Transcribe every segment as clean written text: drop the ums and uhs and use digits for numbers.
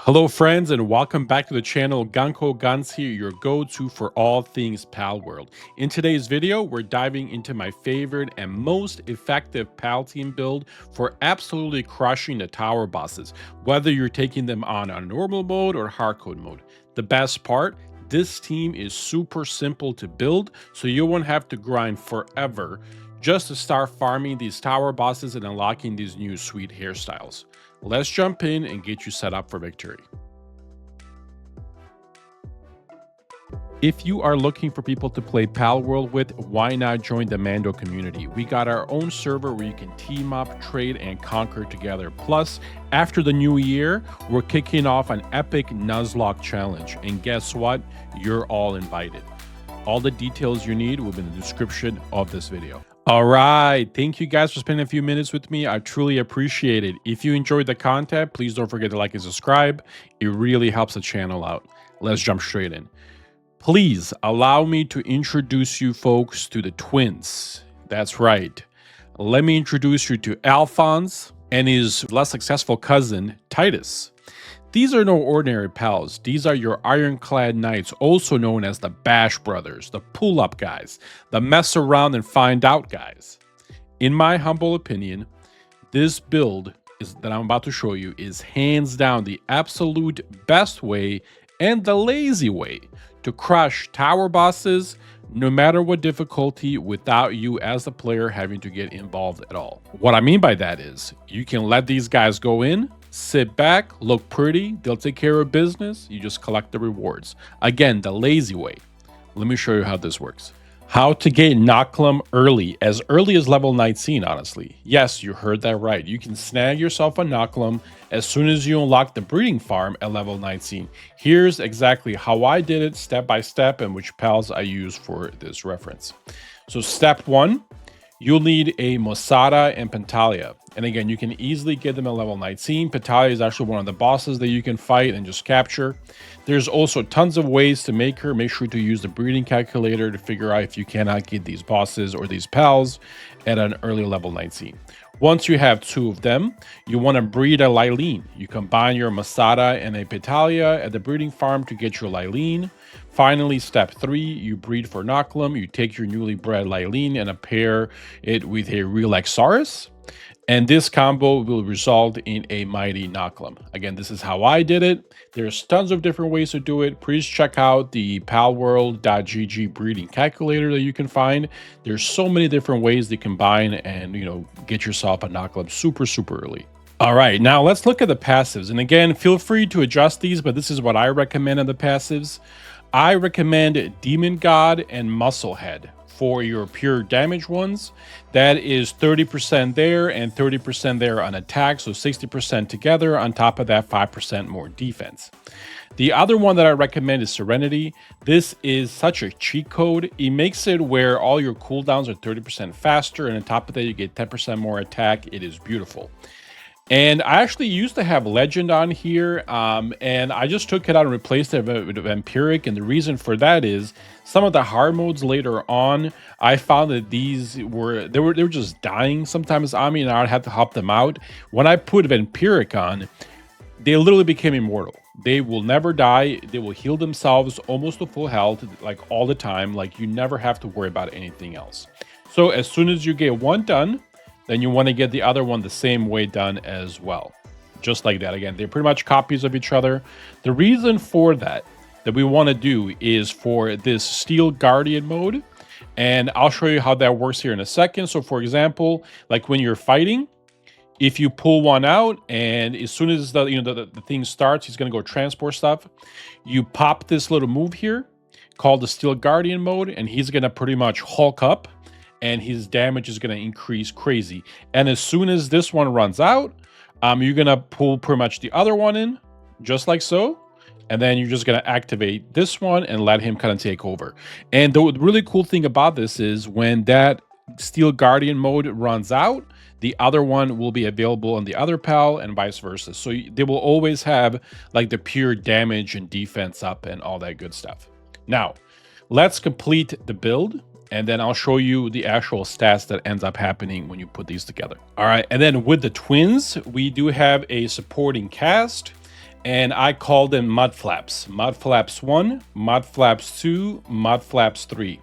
Hello friends and welcome back to the channel. Ganko Guns here, your go-to for all things Palworld. In today's video, we're diving into my favorite and most effective Pal team build for absolutely crushing the tower bosses, whether you're taking them on a normal mode or hardcode mode. The best part, this team is super simple to build, so you won't have to grind forever just to start farming these tower bosses and unlocking these new sweet hairstyles. Let's jump in and get you set up for victory. If you are looking for people to play Palworld with, why not join the Mando community? We got our own server where you can team up, trade, and conquer together. Plus, after the new year, we're kicking off an epic Nuzlocke challenge. And guess what? You're all invited. All the details you need will be in the description of this video. All right, thank you guys for spending a few minutes with me. I truly appreciate it. If you enjoyed the content, please don't forget to like and subscribe. It really helps the channel out. Let's jump straight in. Please allow me to introduce you folks to the twins. That's right. Let me introduce you to Alphonse and his less successful cousin, Titus. These are no ordinary pals. These are your ironclad knights, also known as the Bash Brothers, the pull-up guys, the mess around and find out guys. In my humble opinion, this build that I'm about to show you is hands down the absolute best way and the lazy way to crush tower bosses, no matter what difficulty, without you as the player having to get involved at all. What I mean by that is you can let these guys go in, sit back, look pretty, they'll take care of business, you just collect the rewards. Again, the lazy way. Let me show you how this works. How to get Noclum early as level 19, honestly. Yes, you heard that right. You can snag yourself a Noclum as soon as you unlock the breeding farm at level 19. Here's exactly how I did it step by step and which pals I use for this reference. So step 1, you'll need a Mosada and Pentalia. And again, you can easily get them at level 19. Pentalia is actually one of the bosses that you can fight and just capture. There's also tons of ways to make her. Make sure to use the breeding calculator to figure out if you cannot get these bosses or these pals at an early level 19. Once you have 2 of them, you want to breed a Lylene. You combine your Masada and a Petalia at the breeding farm to get your Lylene. Finally, step 3, you breed for Noclum. You take your newly bred Lylene and pair it with a real Exaurus. And this combo will result in a mighty Noclum. Again, this is how I did it. There's tons of different ways to do it. Please check out the palworld.gg breeding calculator that you can find. There's so many different ways to combine and, get yourself a Noclum super early. All right, now let's look at the passives. And again, feel free to adjust these, but this is what I recommend on the passives. I recommend Demon God and Musclehead for your pure damage ones. That is 30% there and 30% there on attack, so 60% together. On top of that, 5% more defense. The other one that I recommend is Serenity. This is such a cheat code. It makes it where all your cooldowns are 30% faster, and on top of that, you get 10% more attack. It is beautiful. And I actually used to have Legend on here, and I just took it out and replaced it with Vampiric. And the reason for that is some of the hard modes later on, I found that these were they were just dying sometimes on me, and I would have to help them out. When I put Vampiric on, they literally became immortal. They will never die. They will heal themselves almost to full health, like all the time. Like you never have to worry about anything else. So as soon as you get one done, then you want to get the other one the same way done as well. Just like that. Again, they're pretty much copies of each other. The reason for that we want to do is for this Steel Guardian mode. And I'll show you how that works here in a second. So for example, like when you're fighting, if you pull one out and as soon as the thing starts, he's going to go transport stuff. You pop this little move here called the Steel Guardian mode, and he's going to pretty much hulk up. And his damage is going to increase crazy. And as soon as this one runs out, you're going to pull pretty much the other one in, just like so. And then you're just going to activate this one and let him kind of take over. And the really cool thing about this is when that Steel Guardian mode runs out, the other one will be available on the other pal and vice versa. So they will always have like the pure damage and defense up and all that good stuff. Now, let's complete the build. And then I'll show you the actual stats that ends up happening when you put these together. All right, and then with the twins, we do have a supporting cast. and I call them mud flaps. Mud flaps 1, mud flaps 2, mud flaps 3.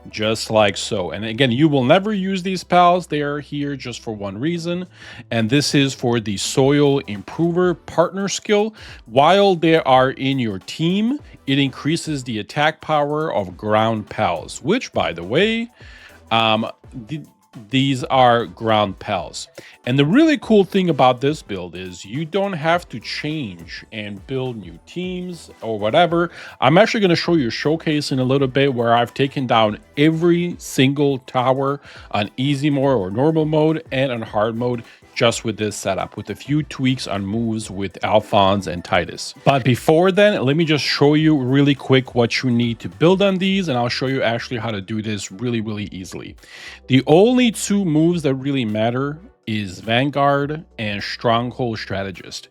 Just like so. And again, you will never use these pals. They are here just for one reason, and this is for the soil improver partner skill. While they are in your team, it increases the attack power of ground pals, which, by the way, um, these are ground pals. And the really cool thing about this build is you don't have to change and build new teams or whatever. I'm actually going to show you a showcase in a little bit where I've taken down every single tower on easy mode or normal mode and on hard mode just with this setup, with a few tweaks on moves with Alphonse and Titus. But before then, let me just show you really quick what you need to build on these, and I'll show you actually how to do this really easily. The only two moves that really matter is Vanguard and Stronghold Strategist.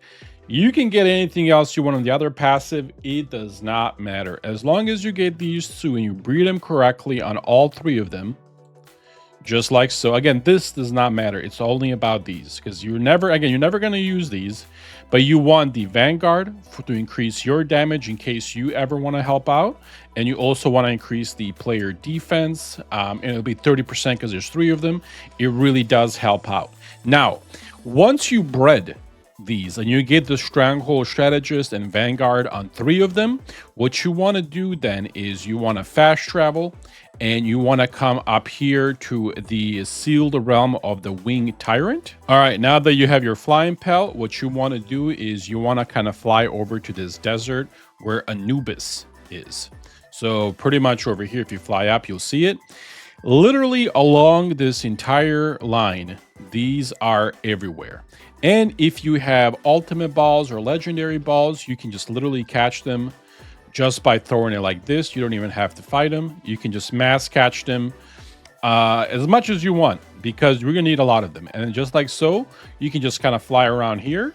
You can get anything else you want on the other passive, it does not matter. As long as you get these two and you breed them correctly on all three of them, just like so. Again, this does not matter. It's only about these, because you're never going to use these, but you want the Vanguard to increase your damage in case you ever want to help out, and you also want to increase the player defense, and it'll be 30% because there's 3 of them. It really does help out. Now, once you bred these and you get the Stronghold Strategist and Vanguard on 3 of them, what you want to do then is you want to fast travel and you want to come up here to the sealed realm of the Winged Tyrant. All right, now that you have your flying pal, what you want to do is you want to kind of fly over to this desert where Anubis is. So pretty much over here, if you fly up, you'll see it. Literally along this entire line, these are everywhere. And if you have ultimate balls or legendary balls, you can just literally catch them just by throwing it like this. You don't even have to fight them. You can just mass catch them as much as you want, because we're gonna need a lot of them. And just like so, you can just kind of fly around here,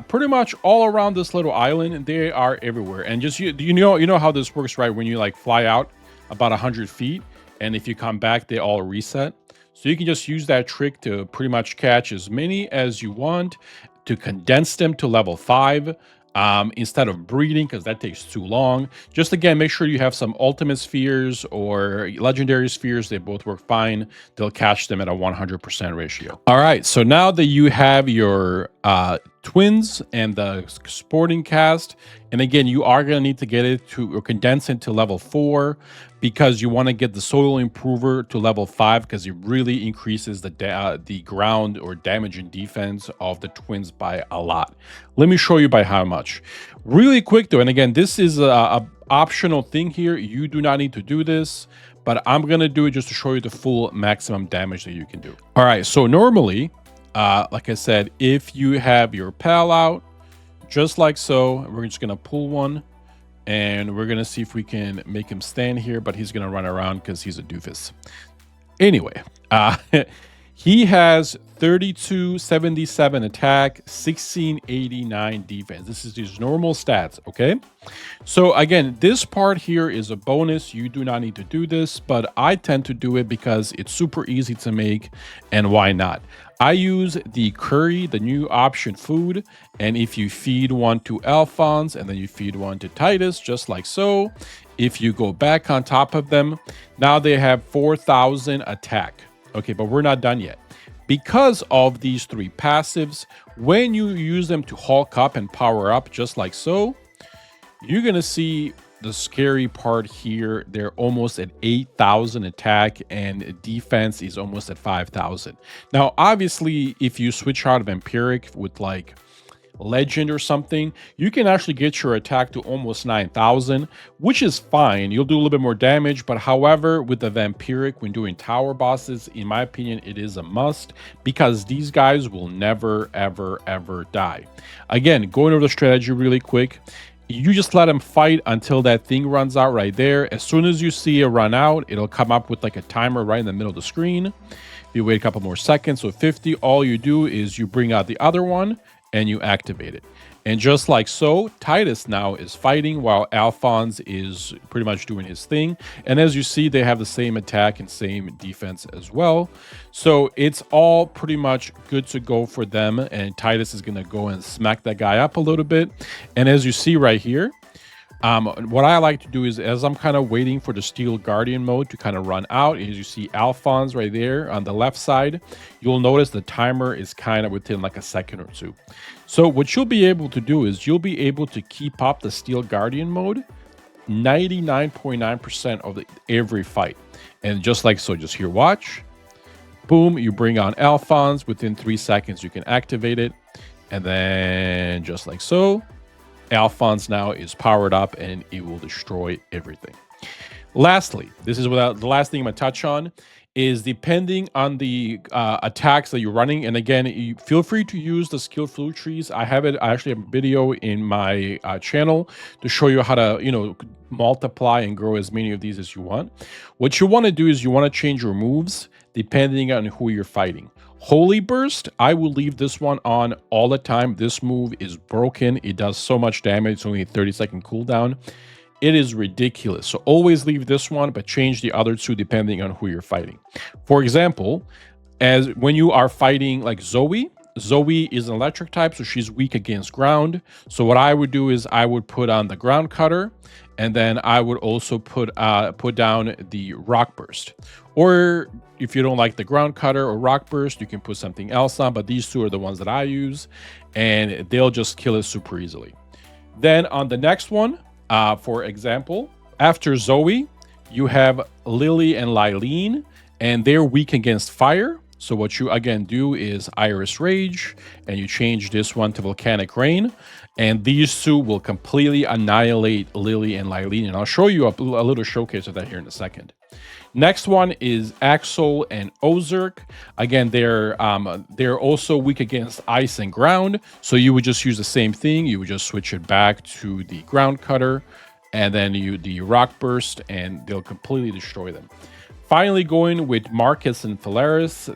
pretty much all around this little island. They are everywhere. And just you know how this works, right? When you like fly out about 100 feet, and if you come back, they all reset. So you can just use that trick to pretty much catch as many as you want, to condense them to level 5. Instead of breeding, because that takes too long. Just again, make sure you have some ultimate spheres or legendary spheres. They both work fine. They'll catch them at a 100% ratio. All right, so now that you have your twins and the sporting cast, and again, you are going to need to get it to or condense it to level 4, because you want to get the soil improver to level 5, because it really increases the ground or damage and defense of the twins by a lot. Let me show you by how much. Really quick though, and again, this is a optional thing here. You do not need to do this, but I'm going to do it just to show you the full maximum damage that you can do. All right, so normally, like I said, if you have your pal out, just like so, we're just going to pull one, and we're going to see if we can make him stand here, but he's going to run around because he's a doofus. Anyway, he has 3277 attack, 1689 defense. This is his normal stats, okay? So again, this part here is a bonus. You do not need to do this, but I tend to do it because it's super easy to make, and why not? I use the curry, the new option food, and if you feed one to Alphonse and then you feed one to Titus, just like so, if you go back on top of them, now they have 4000 attack. Okay, but we're not done yet. Because of these 3 passives, when you use them to hulk up and power up, just like so, you're going to see the scary part here. They're almost at 8,000 attack, and defense is almost at 5,000. Now, obviously, if you switch out of Empiric with like Legend or something, you can actually get your attack to almost 9,000, which is fine. You'll do a little bit more damage, but however, with the Vampiric, when doing tower bosses, in my opinion, it is a must, because these guys will never, ever die. Again, going over the strategy really quick, you just let them fight until that thing runs out right there. As soon as you see it run out, it'll come up with like a timer right in the middle of the screen. If you wait a couple more seconds, so 50, all you do is you bring out the other one and you activate it. And just like so, Titus now is fighting while Alphonse is pretty much doing his thing. And as you see, they have the same attack and same defense as well. So it's all pretty much good to go for them. And Titus is going to go and smack that guy up a little bit. And as you see right here, what I like to do is, as I'm kind of waiting for the Steel Guardian mode to kind of run out, as you see Alphonse right there on the left side, you'll notice the timer is kind of within like a second or two. So what you'll be able to do is you'll be able to keep up the Steel Guardian mode 99.9% of every fight. And just like so, just here, watch. Boom, you bring on Alphonse. Within 3 seconds, you can activate it. And then just like so, Alphonse now is powered up and it will destroy everything. Lastly, this is without the last thing I'm going to touch on is depending on the attacks that you're running. And again, you feel free to use the skill flow trees. I actually have a video in my channel to show you how to, multiply and grow as many of these as you want. What you want to do is you want to change your moves depending on who you're fighting. Holy Burst, I will leave this one on all the time. This move is broken. It does so much damage. It's only a 30-second cooldown. It is ridiculous. So always leave this one, but change the other two depending on who you're fighting. For example, as when you are fighting like Zoe is an electric type, so she's weak against ground. So what I would do is I would put on the ground cutter, and then I would also put down the rock burst. Or if you don't like the ground cutter or rock burst, you can put something else on, but these two are the ones that I use, and they'll just kill it super easily. Then on the next one, for example, after Zoe, you have Lily and Lylene, and they're weak against fire. So what you again do is Iris Rage, and you change this one to Volcanic Rain, and these two will completely annihilate Lily and Lylene, and I'll show you a little showcase of that here in a second. Next one is Axel and Ozark. Again, they're also weak against ice and ground, so you would just use the same thing. You would just switch it back to the ground cutter, and then the rock burst, and they'll completely destroy them. Finally, going with Marcus and Phalaris,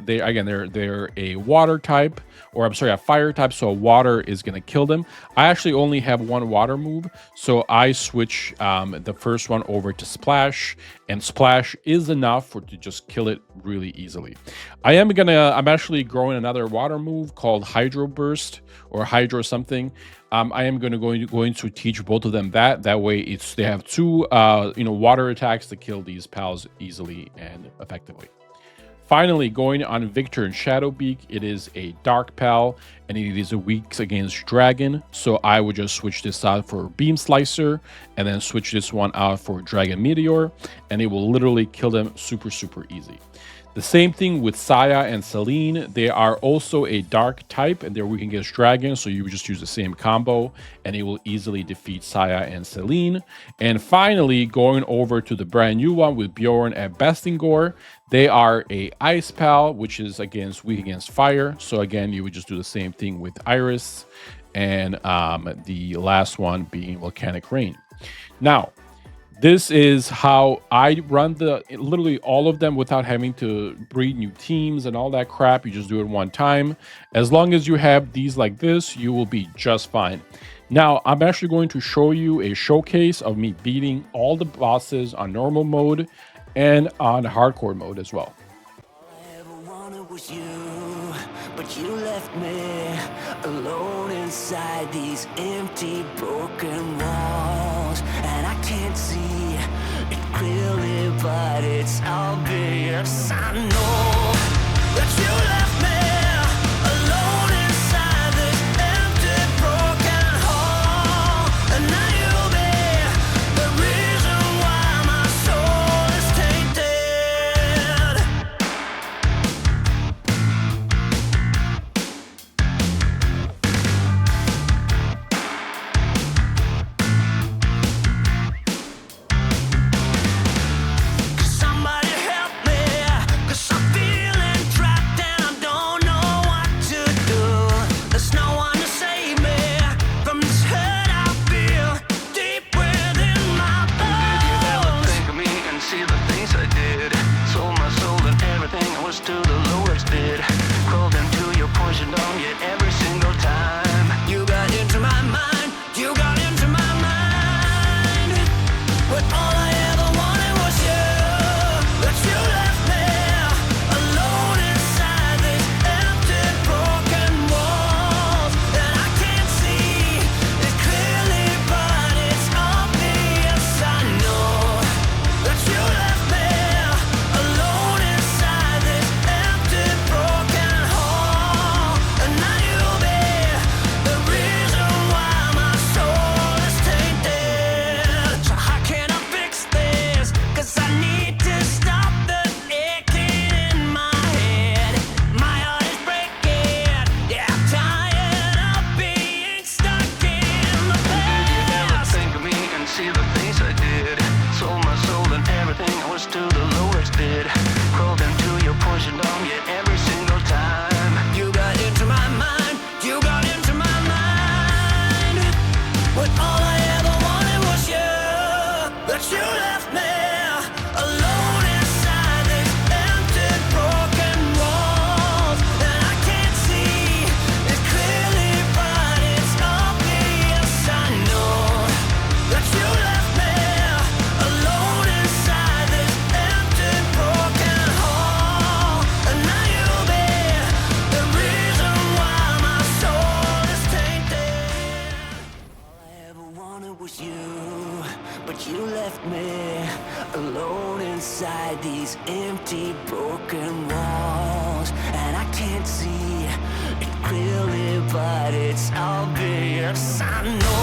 they're a water type, or I'm sorry, a fire type, so water is going to kill them. I actually only have one water move, so I switch the first one over to Splash, and Splash is enough to just kill it really easily. I'm actually growing another water move called Hydro Burst or Hydro something. I am going to teach both of them that way. They have two water attacks to kill these pals easily and effectively. Finally, going on Victor and Shadowbeak, it is a dark pal and it is a weak against dragon. So I would just switch this out for Beam Slicer and then switch this one out for Dragon Meteor, and it will literally kill them super, super easy. The same thing with Saya and Celine. They are also a dark type and they're weak against dragons, so you would just use the same combo and it will easily defeat Saya and Celine. And finally, going over to the brand new one with Bjorn and Bestingor. They are a ice pal, which is weak against fire. So again, you would just do the same thing with Iris, and the last one being Volcanic Rain. Now, this is how I run literally all of them without having to breed new teams and all that crap. You just do it one time. As long as you have these like this, you will be just fine. Now, I'm actually going to show you a showcase of me beating all the bosses on normal mode and on hardcore mode as well. All I ever wanted was you, but you left me alone inside these empty, broken walls, and I can't see it clearly, but it's obvious. I know that you left me alone inside this empty, broken hall, and now you'll be the reason why my soul is tainted. Somebody help me, 'cause I'm feeling trapped and I'm was you, but you left me alone inside these empty, broken walls. And I can't see it clearly, but it's obvious. I know